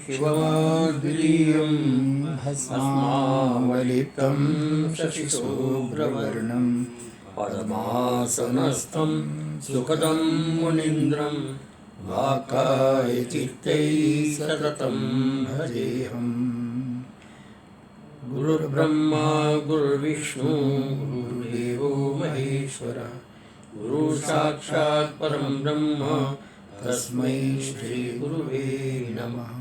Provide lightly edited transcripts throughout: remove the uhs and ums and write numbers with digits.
शिवमाद्वितीयं भस्मावलिप्तं शशिशुभ्रवर्णं पद्मासनस्थं सुखदं मुनीन्द्रं वाकायचित्तैः सततं भजेऽहम्। गुरुर्ब्रह्मा गुरुर्विष्णु गुरुर्देवो महेश्वरः गुरुसाक्षात् परं ब्रह्म तस्मै श्री गुरुवे नमः।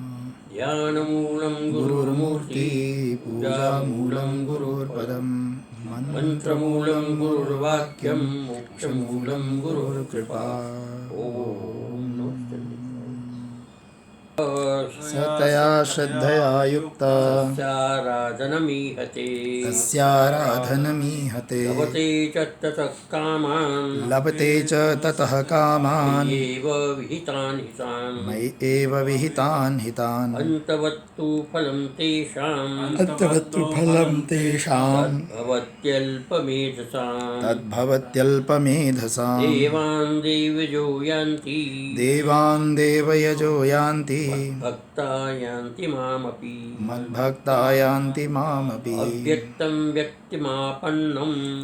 ध्यानमूलं गुरुर्मूर्ति पूजामूलं गुरुर्पदं मंत्रमूलं गुरुर्वाक्यं मोक्षमूलं गुरुर्कृपा। ओम सतया श्रद्धया युक्ता तस्याराधनमीहते लभते च ततः कामान् मयि एव विहितान् हितान् अन्तवत्तु फलं तेषां तद्भवत्यल्पमेधसाम् देवान् देवयजो यान्ति मद्भक्ता यान्ति मामपि।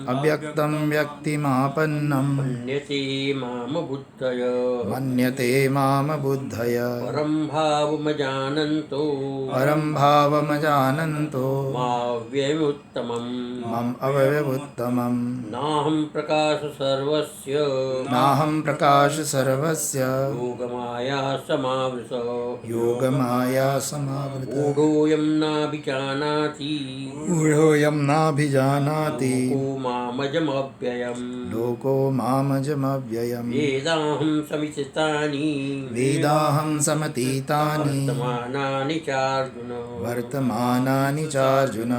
अव्यक्तं व्यक्तिमापन्नं मन्यते माम बुद्धय परं भावमजानन्तो मम अव्यवुत्तमम्। नाहं प्रकाश सर्वस्य योगमाया समावृतः ऊढोऽयं नाभिजानाति लोको मामजमव्ययम्। वेदाहं समतीतानि वर्तमानानि चार्जुन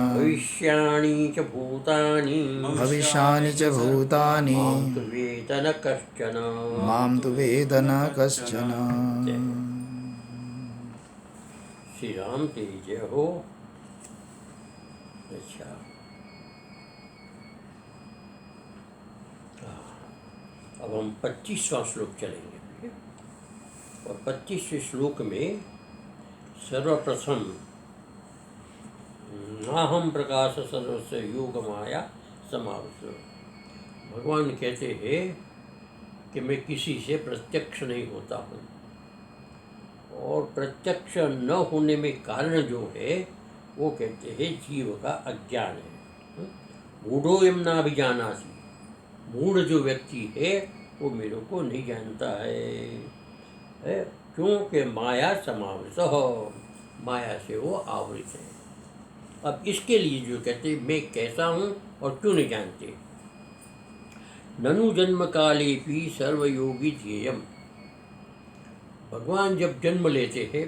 भविष्याणि च भूतानि मां तु वेद न कश्चन। श्री राम तेरी जय हो। अच्छा, अब हम 25वां श्लोक चलेंगे और 25वें श्लोक में सर्वप्रथम नाहम प्रकाश सर्वस्य योग माया समावृतो। भगवान कहते हैं कि मैं किसी से प्रत्यक्ष नहीं होता हूँ और प्रत्यक्ष न होने में कारण जो है वो कहते हैं जीव का अज्ञान है। मूढ़ोऽयं नाभिजानाति, मूढ़ जो व्यक्ति है वो मेरे को नहीं जानता है क्योंकि माया समावृतः, माया से वो आवृत है। अब इसके लिए जो कहते हैं मैं कैसा हूँ और क्यों नहीं जानते। ननु जन्म कालेपि सर्वयोगी ध्येयम्। भगवान जब जन्म लेते हैं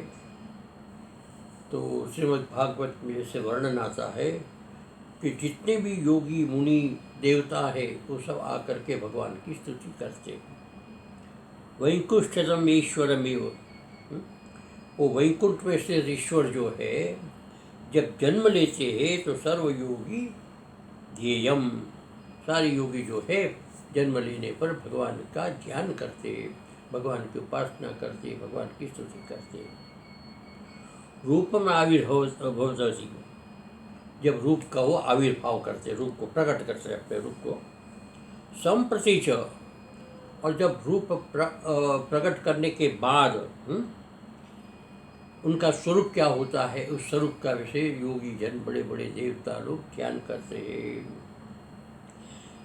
तो श्रीमद् भागवत में ऐसे वर्णन आता है कि जितने भी योगी मुनि देवता है वो सब आकर के भगवान की स्तुति करते हैं। वैकुंठम ईश्वरमेव, वो वैकुंठ में से ईश्वर जो है जब जन्म लेते हैं तो सर्वयोगी ध्येयम, सारे योगी जो है जन्म लेने पर भगवान का ध्यान करते, भगवान की उपासना करते, भगवान की स्तुति करते। रूपम आविर्भवति, जब रूप का वो आविर्भाव करते, रूप को प्रकट करते, अपने रूप को संप्रति च, और जब रूप प्रकट करने के बाद उनका स्वरूप क्या होता है, उस स्वरूप का विषय योगी जन, बड़े बड़े देवता लोग ध्यान करते हैं।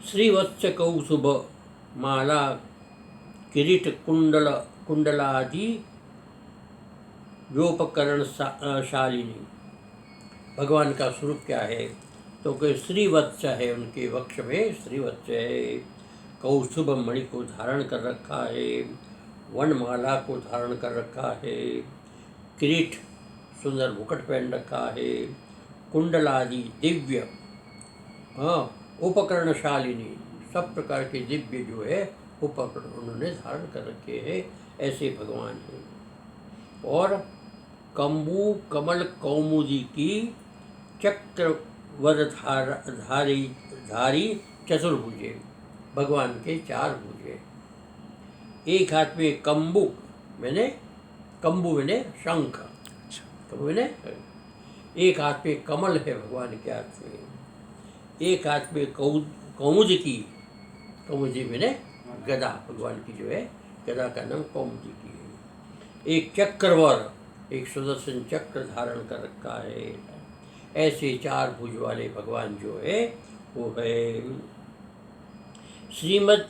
श्रीवत्स कौसुभ माला किरीट कुंडलादि व्योपकरण शालिनी। भगवान का स्वरूप क्या है तो कि श्रीवत्स है, उनके वक्ष में श्रीवत्स है, कौसुभ मणि को धारण कर रखा है, वनमाला को धारण कर रखा है, किरीट सुंदर मुकुट पहन रखा है, कुंडलादि दिव्य उपकरणशालिनी, सब प्रकार के दिव्य जो है उपकरण उन्होंने धारण कर रखे हैं, ऐसे भगवान हैं। और कंबू कमल कौमुदी की चक्रवरधारी चतुर्भुजे, भगवान के 4 भुजे। एक हाथ में कंबू मैंने शंख, कमल ने एक हाथ में कमल है भगवान के हाथ में, एक हाथ में कौमुदी की, कौमुदी मैंने गदा, भगवान की जो है गदा का नाम कौमुदी की है। एक चक्रवर, एक सुदर्शन चक्र धारण कर रखा है। ऐसे 4 भुज वाले भगवान जो है वो है श्रीमद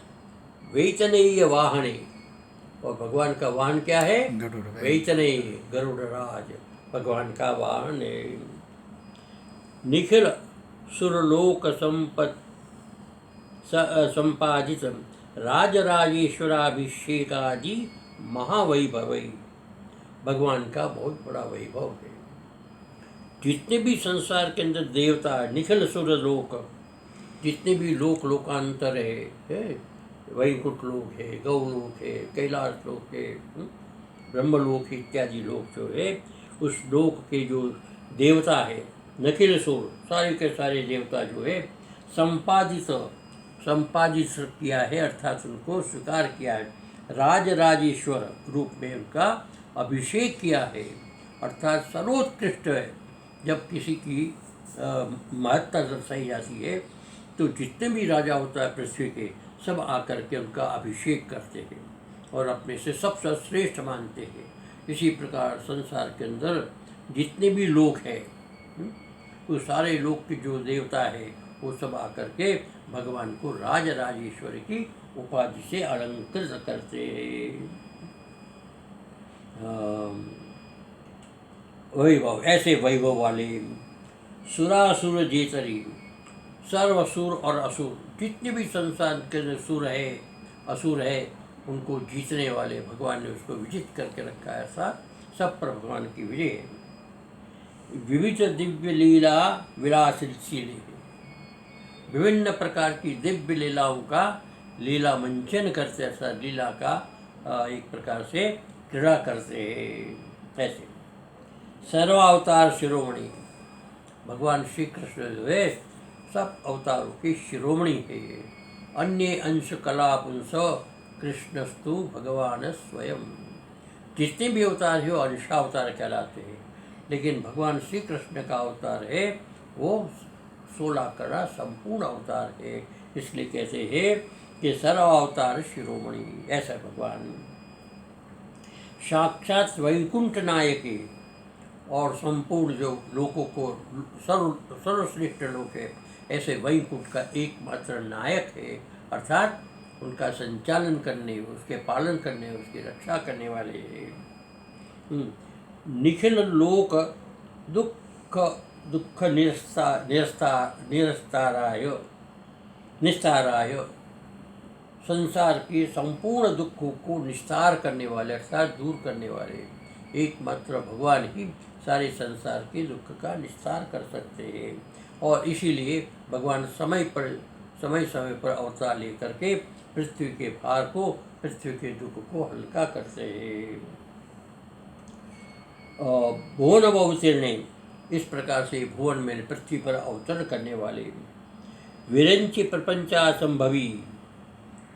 वैतनेय वाहने। और भगवान का वाहन क्या है? वैतनेय, गरुड़राज भगवान का वाहन है। निखिल सुरलोक संपादित राजराजेश्वराभिषेकादि महावैभव, भगवान का बहुत बड़ा वैभव है। जितने भी संसार के अंदर देवता, निखिल सुरलोक, जितने भी लोकांतर है, वैकुंठ लोक है, गौलोक है, कैलाश लोक है, ब्रह्मलोक इत्यादि लोक जो है, उस लोक के जो देवता है निखिल सुर, सारे के सारे देवता जो है संपादित किया है, अर्थात उनको स्वीकार किया है। राजराजेश्वर रूप में उनका अभिषेक किया है, अर्थात सर्वोत्कृष्ट है। जब किसी की महत्ता दर्शाई जाती है तो जितने भी राजा होता है पृथ्वी के, सब आकर के उनका अभिषेक करते हैं और अपने से सबसे श्रेष्ठ मानते हैं। इसी प्रकार संसार के अंदर जितने भी लोग हैं, वो सारे लोग के जो देवता है वो सब आकर के भगवान को राजराजेश्वर की उपाधि से अलंकृत करते हैं। वैभव, ऐसे वैभव वाले सुरासुर जेतरी, सर्वसुर और असुर, जितने भी संसार के सुर है असुर है, उनको जीतने वाले भगवान ने उसको विजित करके रखा है। ऐसा सब पर भगवान की विजय है। विविध दिव्य लीला विलासशील, विभिन्न प्रकार की दिव्य लीलाओं का लीला मंचन करते, ऐसा लीला का एक प्रकार से क्रीड़ा करते हैं। ऐसे सर्वावतार शिरोमणि, भगवान श्री कृष्ण जो है सब अवतारों के शिरोमणि है। अन्य अंश कला पुंस कृष्णस्तु भगवान स्वयं, जितने भी अवतार है वो अंशावतार कहलाते हैं, लेकिन भगवान श्री कृष्ण का अवतार है वो 16 कला संपूर्ण अवतार है। इसलिए कहते हैं कि सर्वावतार शिरोमणि, ऐसा भगवान साक्षात वैकुंठ नायक और संपूर्ण जो लोगों को सर्वश्रेष्ठ लोक है, ऐसे वैकुंठ का एकमात्र नायक है, अर्थात उनका संचालन करने, उसके पालन करने, उसकी रक्षा करने वाले हैं। निखिल लोक दुख निस्ताराय, संसार के संपूर्ण दुखों को निस्तार करने वाले, अर्थात दूर करने वाले एकमात्र भगवान ही सारे संसार के दुख का निस्तार कर सकते हैं। और इसीलिए भगवान समय समय पर अवतार लेकर के पृथ्वी के भार को, पृथ्वी के दुख को हल्का करते हैं। भुवन अवतीर्ण, इस प्रकार से भुवन में पृथ्वी पर अवतरण करने वाले। विरंच प्रपंचा संभवी,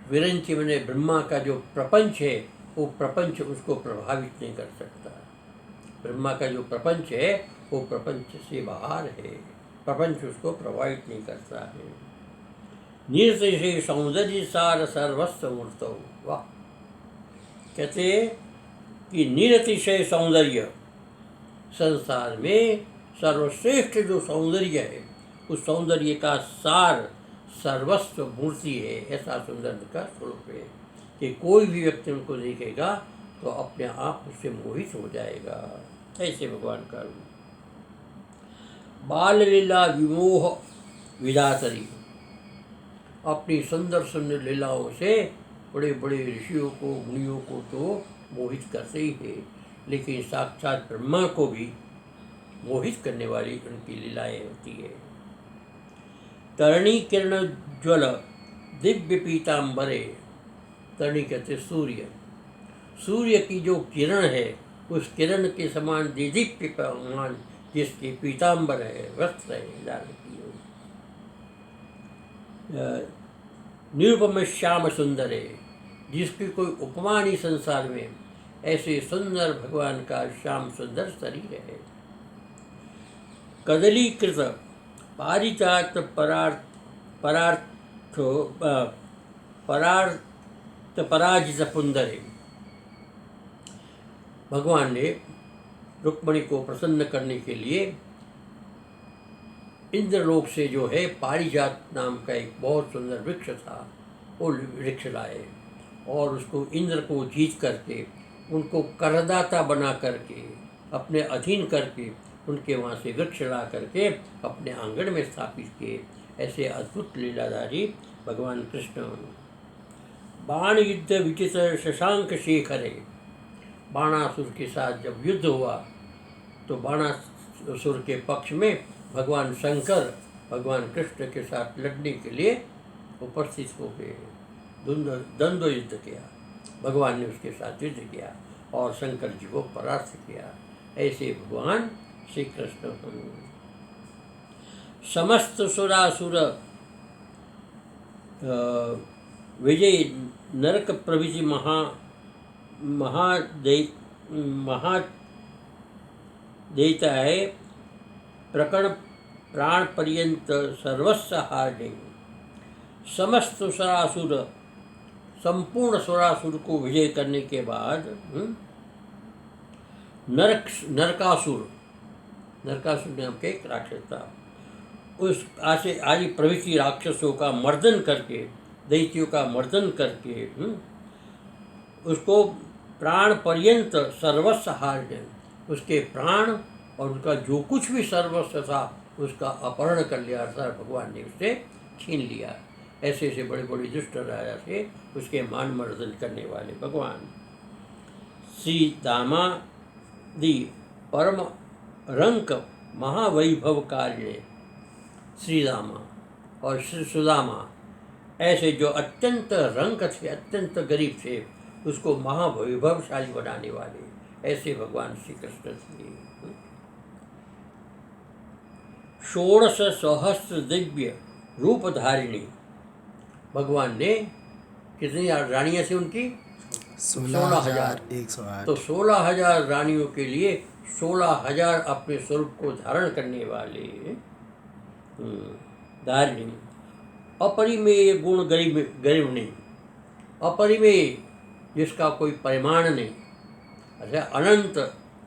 विरंच मैंने ब्रह्मा का जो प्रपंच है वो प्रपंच उसको प्रभावित नहीं कर सकता। ब्रह्मा का जो प्रपंच है वो प्रपंच से बाहर है, प्रपंच उसको प्रभावित नहीं करता है। निरतिशय सौंदर्य सार सर्वस्व मूर्तो, वाह, कहते कि निरतिशय सौंदर्य, संसार में सर्वश्रेष्ठ जो सौंदर्य है उस सौंदर्य का सार सर्वस्व मूर्ति है। ऐसा सौंदर्य का स्वरूप है कि कोई भी व्यक्ति उनको देखेगा तो अपने आप उससे मोहित हो जाएगा। ऐसे भगवान का रूप। बाल लीला विमोह विधातरी, अपनी सुंदर सुंदर लीलाओं से बड़े बड़े ऋषियों को, मुनियों को तो मोहित करते ही है, लेकिन साक्षात ब्रह्मा को भी मोहित करने वाली उनकी लीलाएं होती है। तरणी किरण ज्वल दिव्य पीताम्बरे, तरणी कहते सूर्य, सूर्य की जो किरण है उस किरण के समान दीदीप्यमान जिसके पीताम्बर है, वस्त्र है लाल की, निरुपम श्याम सुंदर है, जिसकी कोई उपमा नहीं संसार में। ऐसे सुंदर भगवान का श्याम सुंदर शरीर है। कदलीकृत पारिजात परार्थ पराजित पुंदरे। भगवान ने रुक्मिणी को प्रसन्न करने के लिए इंद्रलोक से जो है पारिजात नाम का एक बहुत सुंदर वृक्ष था, वो वृक्ष लाए और उसको इंद्र को जीत करके उनको करदाता बना करके अपने अधीन करके उनके वहाँ से वृक्ष ला करके अपने आंगन में स्थापित किए। ऐसे अद्भुत लीलाधारी भगवान कृष्ण। बाण युद्ध विचित शशांक शेखरे। बाणासुर के साथ जब युद्ध हुआ तो बाणासुर के पक्ष में भगवान शंकर भगवान कृष्ण के साथ लड़ने के लिए उपस्थित हो गए। द्वंद्व युद्ध किया, भगवान ने उसके साथ युद्ध किया और शंकर जी को परास्त किया। ऐसे भगवान श्री कृष्ण समस्त सुरासुर विजय नरक प्रभृति महादेता है प्रकरण प्राण पर्यंत सर्वस्व हारने। समस्त सुरासुर संपूर्ण सुरासुर को विजय करने के बाद नरकासुर नाम के एक राक्षस था, उस आदि प्रभृति राक्षसों का मर्दन करके, दैत्यों का मर्दन करके उसको प्राण पर्यंत सर्वस्व हार गए। उसके प्राण और उसका जो कुछ भी सर्वस्व था उसका अपहरण कर लिया, अर्थात भगवान ने उससे छीन लिया। ऐसे ऐसे बड़े बड़े दुष्ट राजा थे उसके मान मर्दन करने वाले भगवान। श्री दामादि परम रंक महावैभव कार्य श्री रामा और श्री सुदामा ऐसे जो अत्यंत रंक थे, अत्यंत गरीब थे, उसको महावैभवशाली बनाने वाले ऐसे भगवान श्री कृष्ण थे। 16 सहस्त्र दिव्य रूपधारिणी। भगवान ने कितनी रानियां थी उनकी? 16,108। तो 16,000 रानियों के लिए 16,000 अपने स्वरूप को धारण करने वाले धारिणी। अपरिमेय गुण गरिमणी, अपरिमेय जिसका कोई परिमाण नहीं, अच्छा अनंत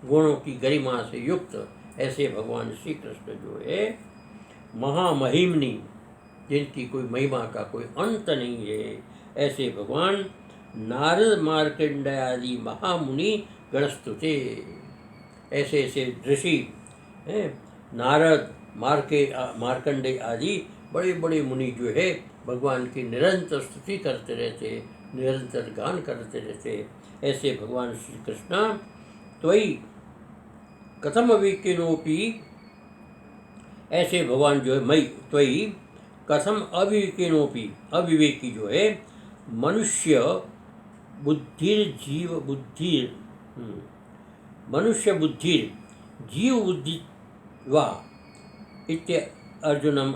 गुणों की गरिमा से युक्त ऐसे भगवान श्री कृष्ण जो है महामहिमनी, जिनकी कोई महिमा का कोई अंत नहीं है, ऐसे भगवान नारद मार्कंडेय आदि महामुनि गणस्तुते। ऐसे ऐसे ऋषि नारद मार्कंडेय आदि बड़े बड़े मुनि जो है भगवान की निरंतर स्तुति करते रहते, निरंतर गान करते रहते। ऐसे भगवान श्री कृष्ण त्वयि कथम अविकीनोपि, ऐसे भगवान जो है मई त्वयि कथम अविकीनोपि, अविवेकी जो है मनुष्य बुद्धिर जीव बुद्धिर मनुष्य बुद्धिर जीव बुद्धि वा इत्य अर्जुनम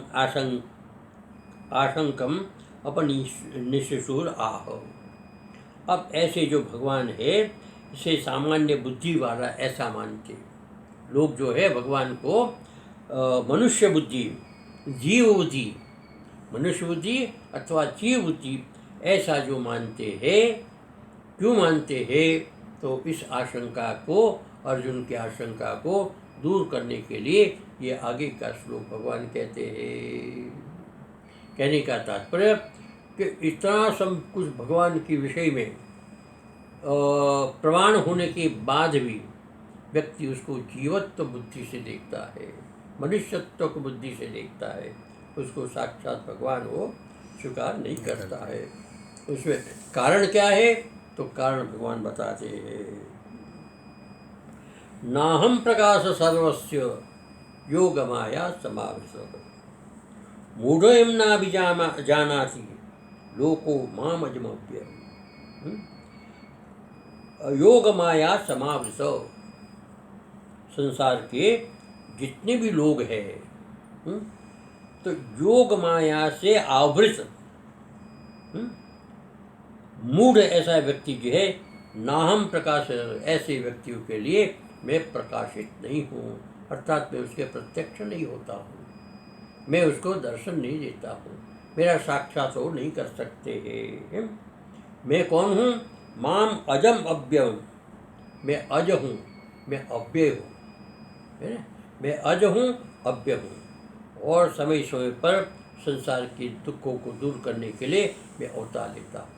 आशंकम अपनिशिशुर आह। अब ऐसे जो भगवान है इसे सामान्य बुद्धि वाला ऐसा मानते लोग जो है भगवान को मनुष्य बुद्धि, जीव बुद्धि, मनुष्य बुद्धि अथवा जीव बुद्धि ऐसा जो मानते हैं। क्यों मानते हैं? तो इस आशंका को, अर्जुन की आशंका को दूर करने के लिए ये आगे का श्लोक भगवान कहते हैं। कहने का तात्पर्य कि इतना सब कुछ भगवान के विषय में प्रमाण होने के बाद भी व्यक्ति उसको जीवत्व बुद्धि से देखता है, मनुष्यत्व की बुद्धि से देखता है, उसको साक्षात भगवान वो स्वीकार नहीं करता है। उसमें कारण क्या है? तो कारण भगवान बताते हैं। नाहम प्रकाश सर्वस्य योग माया समावृत मूढ़ोयम नाभिजानाति लोको माम अजमव्य। योग माया समावृत, संसार के जितने भी लोग हैं तो योग माया से आवृत मूढ़ ऐसा व्यक्ति जो है, नाहम प्रकाश ऐसे व्यक्तियों के लिए मैं प्रकाशित नहीं हूँ, अर्थात मैं उसके प्रत्यक्ष नहीं होता हूँ, मैं उसको दर्शन नहीं देता हूँ, मेरा साक्षात हो नहीं कर सकते हैं। मैं कौन हूँ? माम अजम अव्ययम, मैं अज हूँ, मैं अव्यय हूँ, है ना? मैं अज हूँ, अव्यय हूँ, और समय समय पर संसार के दुखों को दूर करने के लिए मैं अवतार लेता हूँ।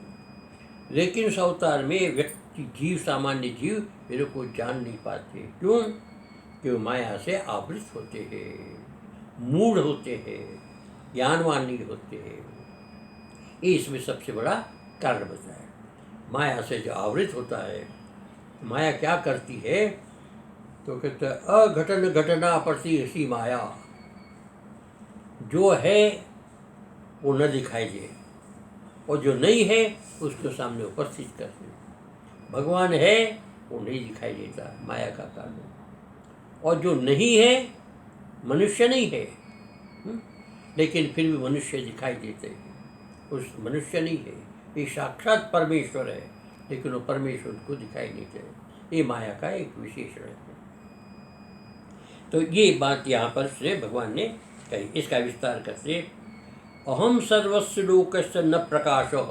लेकिन उस अवतार में व्यक्ति जीव, सामान्य जीव मेरे को जान नहीं पाते। क्यों? कि माया से आवृत होते हैं, मूढ़ होते हैं, ज्ञानवान नहीं होते हैं। ये इसमें सबसे बड़ा कारण बताया। माया से जो आवृत होता है, माया क्या करती है? तो कहते हैं अघटन घटना प्रति ऐसी माया, जो है वो न दिखाई दे और जो नहीं है उसके सामने उपस्थित करते। भगवान है वो नहीं दिखाई देता, माया का कारण। और जो नहीं है, मनुष्य नहीं है, लेकिन फिर भी मनुष्य दिखाई देते हैं। उस मनुष्य नहीं है, ये साक्षात परमेश्वर है, लेकिन वो परमेश्वर को दिखाई नहीं देते। ये माया का एक विशेषण है। तो ये बात यहाँ पर से भगवान ने कही। इसका विस्तार करते, अहम सर्वस्व लोकस्य न प्रकाशः,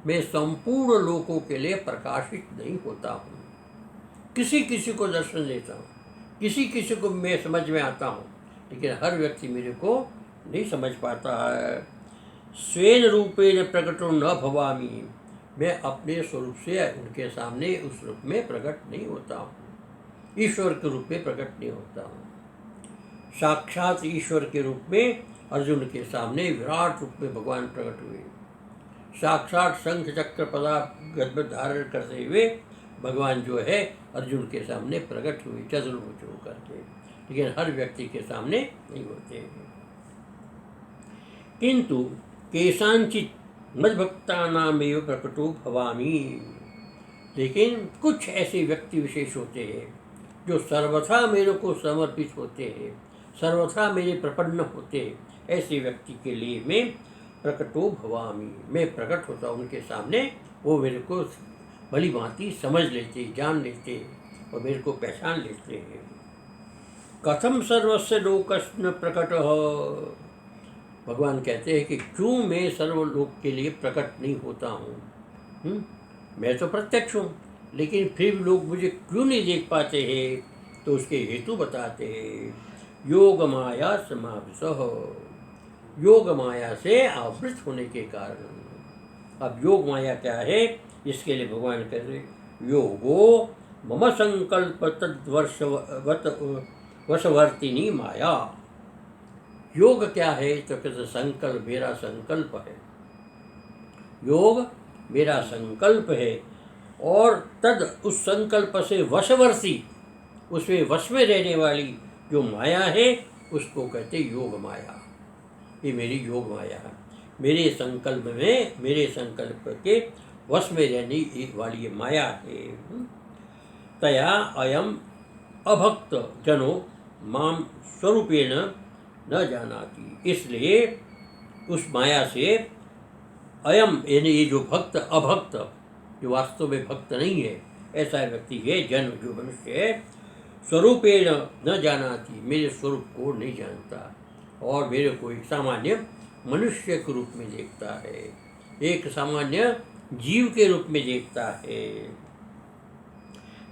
मैं संपूर्ण लोकों के लिए प्रकाशित नहीं होता हूँ। किसी किसी को दर्शन देता हूँ, किसी किसी को मैं समझ में आता हूँ, लेकिन हर व्यक्ति मेरे को नहीं समझ पाता है। स्वेन रूपेण प्रकटो न भवामि, मैं अपने स्वरूप से उनके सामने उस रूप में प्रकट नहीं होता हूँ, ईश्वर के रूप में प्रकट नहीं होता हूँ। साक्षात ईश्वर के रूप में अर्जुन के सामने विराट रूप में भगवान प्रकट हुए। साक्षात शंख चक्र पदा गद्य धारण करते हुए भगवान जो है अर्जुन के सामने प्रकट हुए, चतुर्भुज होकर के, लेकिन हर व्यक्ति के सामने नहीं होते हैं। किंतु केशांचित मद्भक्तानामेव प्रकटो भवामि, लेकिन कुछ ऐसे व्यक्ति विशेष होते हैं जो सर्वथा मेरे को समर्पित होते हैं, सर्वथा मेरे प्रपन्न होते हैं। ऐसे व्यक्ति के लिए मैं प्रकटो भवामि, मैं प्रकट होता हूँ उनके सामने। वो मेरे को भली भांति समझ लेते, जान लेते और मेरे को पहचान लेते हैं। कथम सर्वस्व लोकस्य प्रकट, भगवान कहते हैं कि क्यों मैं सर्वलोक के लिए प्रकट नहीं होता हूँ? मैं तो प्रत्यक्ष हूँ, लेकिन फिर लोग मुझे क्यों नहीं देख पाते हैं? तो उसके हेतु बताते हैं। योग माया समावृतः, योग माया से आवृत होने के कारण। अब योग माया क्या है? इसके लिए भगवान कहते हैं योगो मम संकल्प वशवर्तिनी माया। योग क्या है? तो कहते संकल्प, मेरा संकल्प है। योग मेरा संकल्प है, और तद उस संकल्प से वशवर्ती, उसमें वश में रहने वाली जो माया है उसको कहते योग माया। ये मेरी योग माया है, मेरे संकल्प में, मेरे संकल्प के वश में रहने वाली ये माया है। तया अयम अभक्त जनो माम स्वरूपेण न जानाति, इसलिए उस माया से अयम यानी ये जो भक्त, अभक्त जो वास्तव में भक्त नहीं है, ऐसा व्यक्ति है, जन जो मनुष्य है, स्वरूपेण न जानाति, मेरे स्वरूप को नहीं जानता और मेरे को एक सामान्य मनुष्य के रूप में देखता है, एक सामान्य जीव के रूप में देखता है।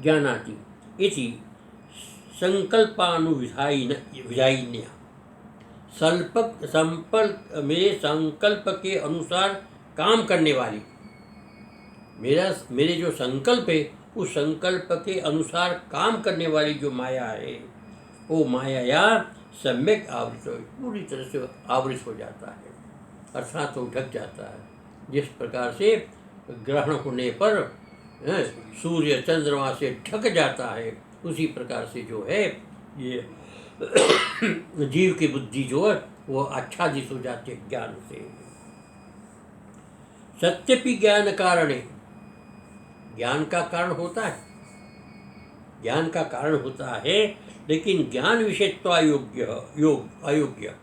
जानाति इति संकल्पानुविधायिन्या, मेरे संकल्प के अनुसार काम करने वाली, मेरे जो संकल्प है उस संकल्प के अनुसार काम करने वाली जो माया है, वो माया या सम्यक आवृत, पूरी तरह से आवृत हो जाता है, अर्थात वो ढक जाता है। जिस प्रकार से ग्रहण होने पर सूर्य चंद्रमा से ढक जाता है, उसी प्रकार से जो है ये जीव की बुद्धि जो है वो आच्छादित हो जाती है ज्ञान से। सत्यपि ज्ञान कारणे, ज्ञान का कारण होता है, ज्ञान का कारण होता है, लेकिन ज्ञान विषयत्व अयोग्य,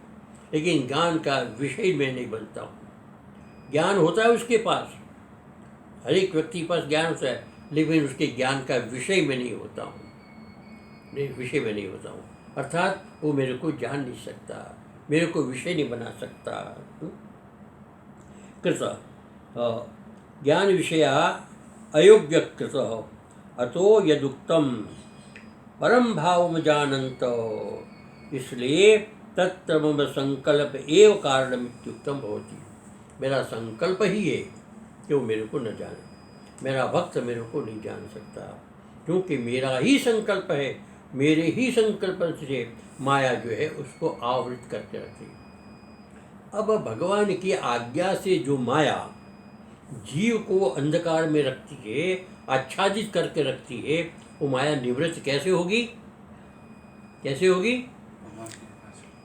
लेकिन ज्ञान का विषय में नहीं बनता हूँ। ज्ञान होता है उसके पास, हर एक व्यक्ति के पास ज्ञान होता है, लेकिन उसके ज्ञान का विषय में नहीं होता हूँ। विषय में नहीं होता हूँ, अर्थात वो मेरे को जान नहीं सकता, मेरे को विषय नहीं बना सकता। कृत ज्ञान विषया अयोग्य कृत अतो यदुक्तम परम भाव जानंत, इसलिए तत्र मम संकल्प एव कारणमित्युक्तम भवति। मेरा संकल्प ही है कि वो मेरे को न जाने, मेरा भक्त मेरे को नहीं जान सकता, क्योंकि मेरा ही संकल्प है, मेरे ही संकल्प से माया जो है उसको आवृत करके रखती है। अब भगवान की आज्ञा से जो माया जीव को अंधकार में रखती है, आच्छादित करके रखती है, वो माया निवृत्त कैसे होगी? कैसे होगी?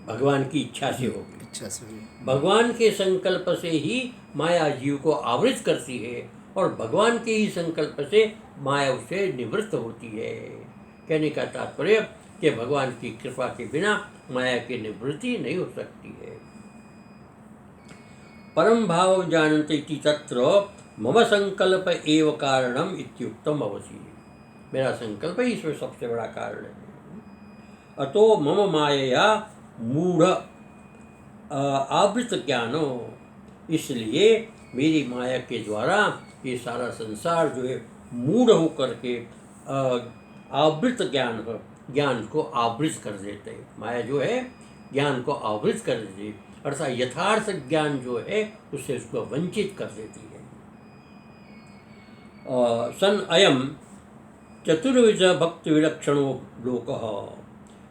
भगवान की इच्छा से होगी। इच्छा से होगी। भगवान के संकल्प से ही माया जीव को आवृत करती है और भगवान के ही संकल्प से माया उससे निवृत्त होती है। कहने का तात्पर्य कि भगवान की कृपा के बिना माया की निवृत्ति नहीं हो सकती है। परम भाव जानते इति तत्र मम संकल्प एव कारणम इत्युक्तम भवति। मेरा संकल्प ही इसमें सबसे बड़ा कारण है। अतो मम मायया मूढ़ आवृत ज्ञानो, इसलिए मेरी माया के द्वारा ये सारा संसार जो है मूढ़ होकर के आवृत ज्ञान को आवृत कर देते हैं। माया जो है ज्ञान को आवृत कर देती है, अर्थात यथार्थ ज्ञान जो है उससे उसको वंचित कर देती है। सन अयम चतुर्विध भक्त विलक्षणो लोकः,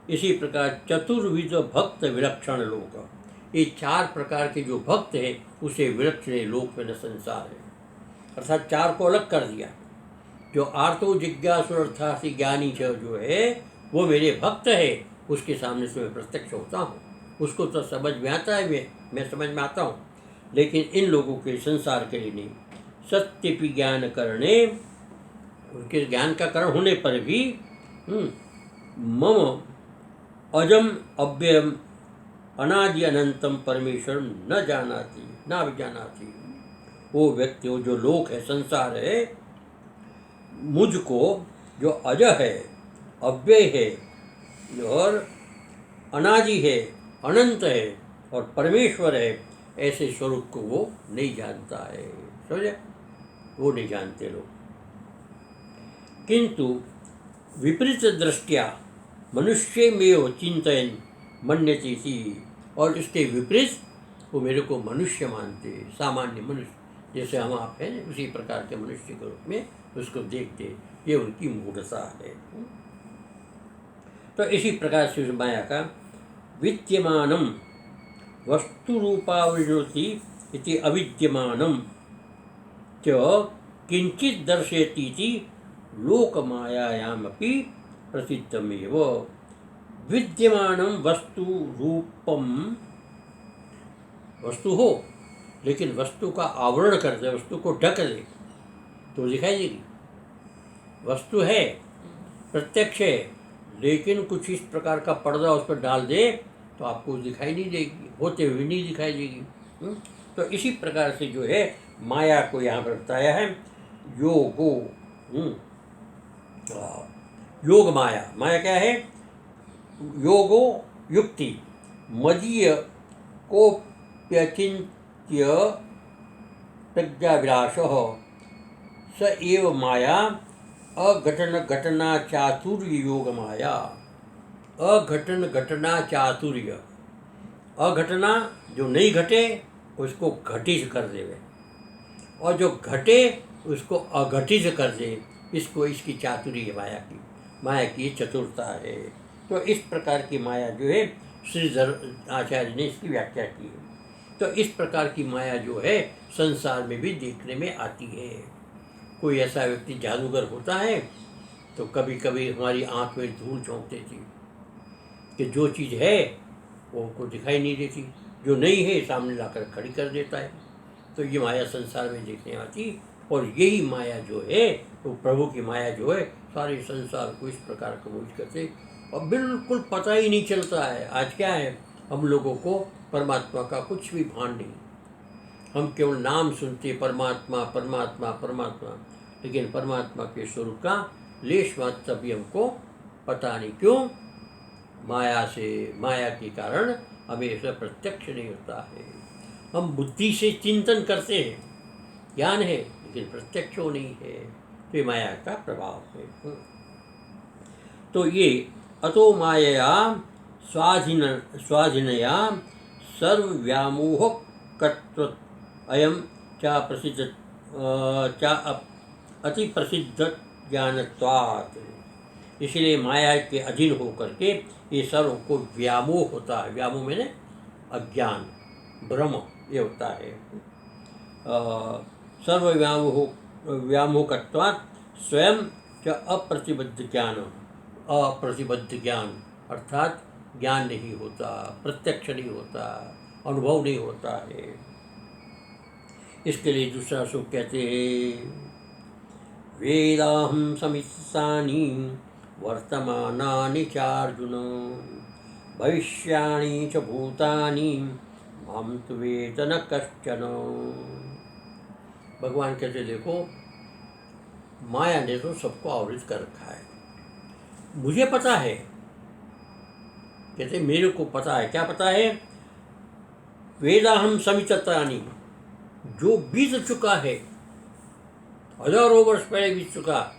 इसी प्रकार चतुर्विध भक्त विलक्षण लोक, ये 4 प्रकार के जो भक्त हैं उसे विलक्षण लोक में संसार है। अर्थात 4 को अलग कर दिया। जो आर्तो जिज्ञासु अर्थात ज्ञानी जो है वो मेरे भक्त है, उसके सामने से मैं प्रत्यक्ष होता हूँ, उसको तो समझ में आता है, मैं समझ में आता हूँ, लेकिन इन लोगों के संसार के लिए नहीं। सत्यपि ज्ञान करणे, उनके ज्ञान का कारण होने पर भी मम अजम अव्ययम अनादि अनंतम परमेश्वर न जानाति न विजानाति। वो व्यक्ति, वो जो लोक है, संसार है, मुझको जो अज है, अव्यय है और अनादि है, अनंत है और परमेश्वर है, ऐसे स्वरूप को वो नहीं जानता है। समझे? वो नहीं जानते लोग। किंतु विपरीत दृष्टिया मनुष्य में चिंतन मन्यते थी, और इसके विपरीत वो मेरे को मनुष्य मानते, सामान्य मनुष्य जैसे हम आप हैं, उसी प्रकार के मनुष्य के रूप में उसको देखते। ये उनकी मूढ़ता है। तो इसी प्रकार से माया का विद्यमानम वस्तु रूपावृणोति इति अविद्यमानम च किंचित दर्शयतीति लोकमायायामपि प्रसिद्धमेव। विद्यमानम वस्तु रूपम, वस्तु हो लेकिन वस्तु का आवरण कर दे, वस्तु को ढक दे तो दिखाई देगी। वस्तु है, प्रत्यक्ष है, लेकिन कुछ इस प्रकार का पर्दा उस पर डाल दे तो आपको दिखाई नहीं देगी, होते हुए नहीं दिखाई देगी। तो इसी प्रकार से जो है माया को यहाँ पर बताया है। योगो योग माया, माया क्या है? योगो युक्ति, मदीय कोप्यचिन्त्य प्रज्ञाविलासः स एव माया अघटन घटना चातुर्य योग माया। अघटन घटना चातुर्य, अघटना जो नहीं घटे उसको घटित कर देवे, और जो घटे उसको अघटित कर दे, इसको इसकी चातुर्य माया की चतुरता है। तो इस प्रकार की माया जो है श्रीधर आचार्य ने इसकी व्याख्या की है। तो इस प्रकार की माया जो है संसार में भी देखने में आती है। कोई ऐसा व्यक्ति जादूगर होता है तो कभी कभी हमारी आँख में धूल झोंक देती कि जो चीज़ है वो उनको दिखाई नहीं देती, जो नहीं है सामने लाकर खड़ी कर देता है। तो ये माया संसार में देखने आती, और यही माया जो है वो प्रभु की माया जो है सारे संसार को इस प्रकार का मोहित करते और बिल्कुल पता ही नहीं चलता है। आज क्या है, हम लोगों को परमात्मा का कुछ भी भान नहीं, हम केवल नाम सुनते परमात्मा परमात्मा परमात्मा, लेकिन परमात्मा के स्वरूप का लेश मात्र भी हमको पता नहीं क्यों माया के कारण हमें ऐसा प्रत्यक्ष नहीं होता है। हम बुद्धि से चिंतन करते हैं, ज्ञान है, लेकिन प्रत्यक्ष हो नहीं है, तो ये माया का प्रभाव है। तो ये अतो मायया स्वाधीनया सर्वव्यामोहकत्व अयम चा प्रसिद्ध चा अति प्रसिद्ध ज्ञानत्वात्। इसलिए माया के अधीन होकर के ये सर्व को व्यामोह होता है। व्यामोह मैंने अज्ञान, भ्रम ये होता है। सर्व व्यामोहकत्वात् स्वयं च अप्रतिबद्ध ज्ञान अर्थात ज्ञान नहीं होता, प्रत्यक्ष नहीं होता, अनुभव नहीं होता है। इसके लिए दूसरा श्लोक कहते हैं वेदाहं समित्सानि वर्तमानानि चार्जुन भविष्याणि च भूतानि मां तु वेद न कश्चन। भगवान कहते देखो माया ने तो सबको आवृत कर रखा है, मुझे पता है। कहते मेरे को पता है, क्या पता है? वेदाहं समित्सानि, जो बीत चुका है, हजारों वर्ष पहले बीत चुका,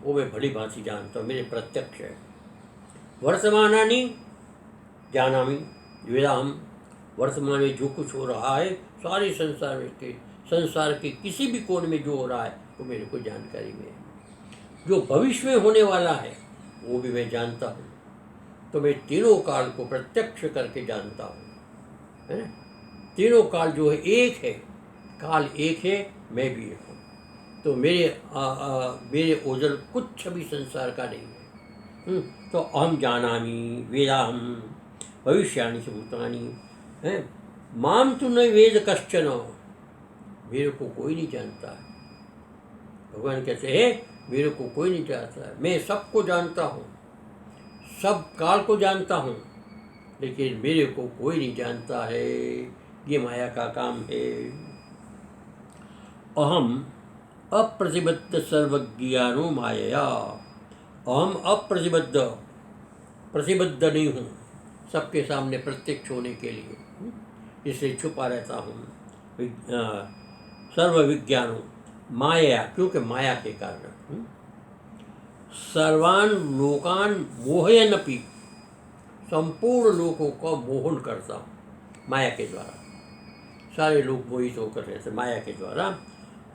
वो मैं भली भांति जानता हूँ, मेरे प्रत्यक्ष है। वर्तमानानि जानामि वेदाहं, वर्तमान में जो कुछ हो रहा है सारे संसार के किसी भी कोण में जो हो रहा है वो मेरे को जानकारी में है। जो भविष्य में होने वाला है वो भी मैं जानता हूँ। तो मैं तीनों काल को प्रत्यक्ष करके जानता हूँ, है ना। तीनों काल जो है एक है, काल एक है, मैं भी एक हूँ। तो मेरे ओझल कुछ भी संसार का नहीं है। तो अहम जानामि वेदाहं भविष्याणि च भूतानि है माम तु न वेद कश्चन, मेरे को कोई नहीं जानता है। भगवान कहते हैं मेरे को कोई नहीं जानता है, मैं सबको जानता हूँ, सब काल को जानता हूँ, लेकिन मेरे को कोई नहीं जानता है। ये माया का काम है। अहम अप्रतिबद्ध सर्वज्ञानो मायया, अहम प्रतिबद्ध नहीं हूँ सबके सामने प्रत्यक्ष होने के लिए, इसलिए छुपा रहता हूँ। सर्व विज्ञानो माया, क्योंकि माया के कारण सर्वान लोकान मोहयनपि, संपूर्ण लोगों का मोहन करता हूँ माया के द्वारा। सारे लोग मोहित होकर रहते माया के द्वारा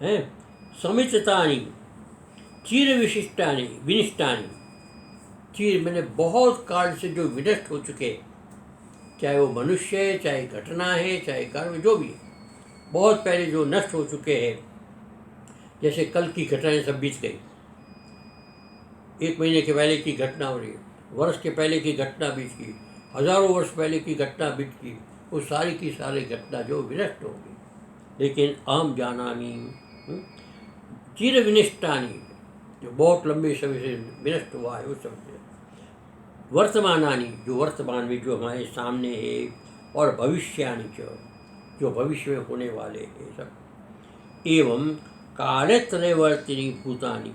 हैं। समिततानि चिर विनिष्टानि, चिर मैंने बहुत काल से जो विनष्ट हो चुके, चाहे वो मनुष्य है, चाहे घटना है, चाहे कर्म, जो भी है, बहुत पहले जो नष्ट हो चुके हैं। जैसे कल की घटनाएं सब बीत गई, 1 महीने के पहले की घटना हो रही है, वर्ष के पहले की घटना बीत गई, हजारों वर्ष पहले की घटना बीत गई, वो सारी की सारी घटना जो विनष्ट हो गई। लेकिन अहम जानामि चिर विनिष्टानि, जो बहुत लंबे समय से विनष्ट हुआ है, वो सब वर्तमानानि, जो वर्तमान में जो हमारे सामने है, और भविष्यानि जो भविष्य में होने वाले हैं सब। एवं कालत्रयवर्तिनी भूतानि,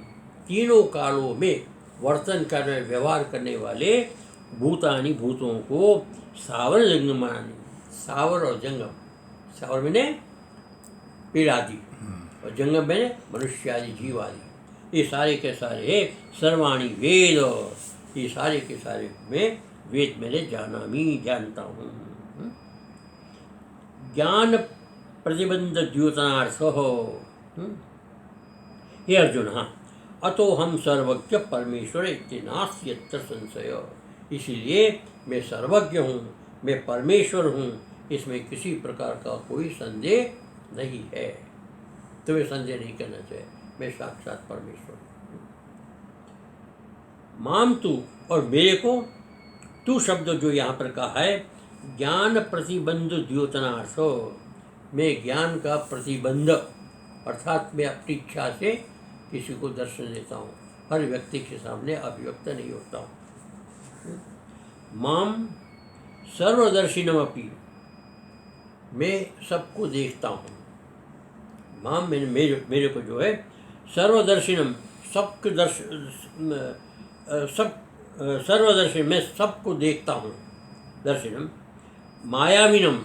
तीनों कालों में वर्तन करने व्यवहार करने वाले भूतानि, भूतों को सावर जंगमानि, सावर और जंगम, सावर मैंने पेड़ आदि और जंगम मैंने मनुष्य आदि, जीव आदि, ये सारे के सारे सर्वाणी वेद, ये सारे के सारे में वेद मैंने जानामि, जानता हूँ। ज्ञान प्रतिबंध द्योतनार्थ, हे अर्जुन, हाँ, अतो हम सर्वज्ञ परमेश्वर इति नास्ति यत्र संशय, इसीलिए मैं सर्वज्ञ हूँ, मैं परमेश्वर हूँ, इसमें किसी प्रकार का कोई संदेह नहीं है। तुम्हें संदेह नहीं करना चाहिए, मैं साक्षात परमेश्वर हूँ। माम तू, और मेरे को, तू शब्द जो यहाँ पर कहा है, ज्ञान प्रतिबंध द्योतनार्थ, मैं ज्ञान का प्रतिबंध अर्थात मैं अपनी इच्छा से किसी को दर्शन देता हूँ, हर व्यक्ति के सामने अभिव्यक्त नहीं होता हूँ। माम सर्वदर्शिनमपि, मैं सबको देखता हूँ। माम मेरे को जो है सर्वदर्शिनम, सबके सब सर्वदर्शी, मैं सबको देखता हूँ। दर्शनम मायाविनम,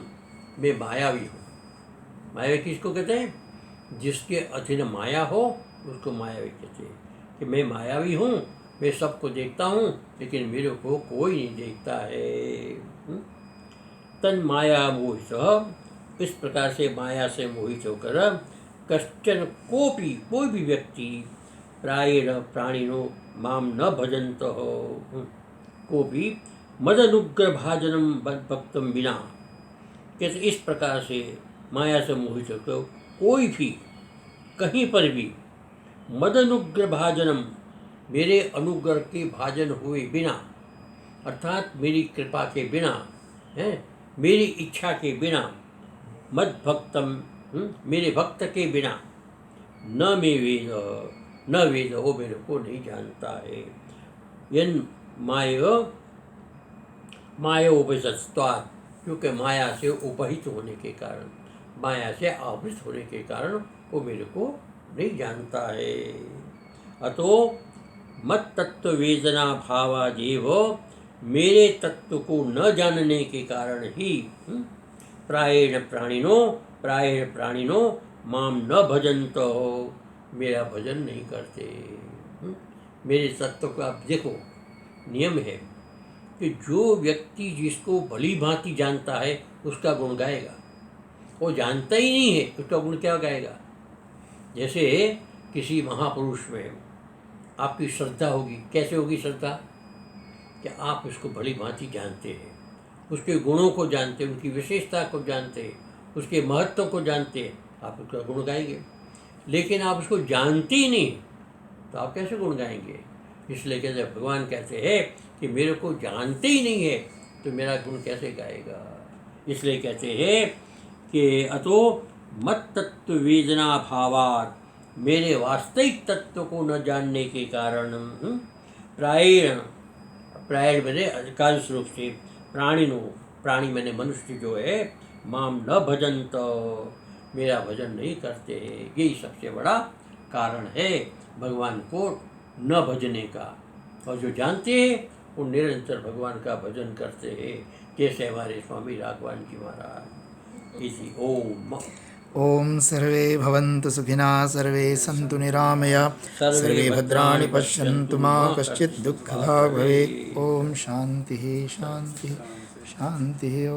मैं मायावी हूँ। मायावी किसको कहते हैं? जिसके अधीन माया हो उसको मायावी कहते हैं। कि मैं मायावी हूँ, मैं सबको देखता हूँ, लेकिन मेरे को कोई नहीं देखता है। तन माया मोहित, इस प्रकार से माया से मोहित होकर कश्चन कोपी, कोई भी व्यक्ति प्रायेण प्राणिनो माम न भजंत हो, को भी मदनुग्रह भाजनम भक्तम बिना, कैसे इस प्रकार से माया से मोहित होकर कोई भी कहीं पर भी मदनुग्रह भाजनम, मेरे अनुग्रह के भाजन हुए बिना, अर्थात मेरी कृपा के बिना, है मेरी इच्छा के बिना, मद भक्तम, मेरे भक्त के बिना, न मे वेद, न वेद, वो मेरे को नहीं जानता है। यन मायोपसत्वात्, क्योंकि माया से उपहित होने के कारण, माया से आवृत होने के कारण वो मेरे को नहीं जानता है। अतो मत तत्व वेदना भावादेव, मेरे तत्व को न जानने के कारण ही प्रायेण प्राणिनो माम न भजंत हो, मेरा भजन नहीं करते। मेरे तत्व का आप देखो, नियम है कि जो व्यक्ति जिसको भली भांति जानता है उसका गुण गाएगा, वो जानता ही नहीं है उसका गुण क्या गाएगा। जैसे किसी महापुरुष में आपकी श्रद्धा होगी, कैसे होगी श्रद्धा? कि आप उसको भली भांति जानते हैं, उसके गुणों को जानते हैं, उनकी विशेषता को जानते हैं, उसके महत्व को जानते हैं, आप उसका गुण गाएंगे। लेकिन आप उसको जानते ही नहीं तो आप कैसे गुण गाएंगे? इसलिए कहते भगवान कहते हैं कि मेरे को जानते ही नहीं है तो मेरा गुण कैसे गाएगा। इसलिए कहते हैं कि अतो मत तत्व वेदना भावात, मेरे वास्तविक तत्व को न जानने के कारण प्रायेण मैंने अधिकांश रूप से प्राणिनो, प्राणी मैंने मनुष्य जो है, माम न भजंत, मेरा भजन नहीं करते। यही सबसे बड़ा कारण है भगवान को न भजने का। और जो जानते हैं वो निरंतर भगवान का भजन करते हैं, जैसे हमारे स्वामी राघवान जी महाराज। इसी ओम। ओम सर्वे भवन्तु सुखिनः, सर्वे सन्तु निरामया, सर्वे भद्राणि पश्यन्तु मा कश्चित् दुःखभाग् भवेत्। ओम शान्तिः शान्तिः शान्तिः।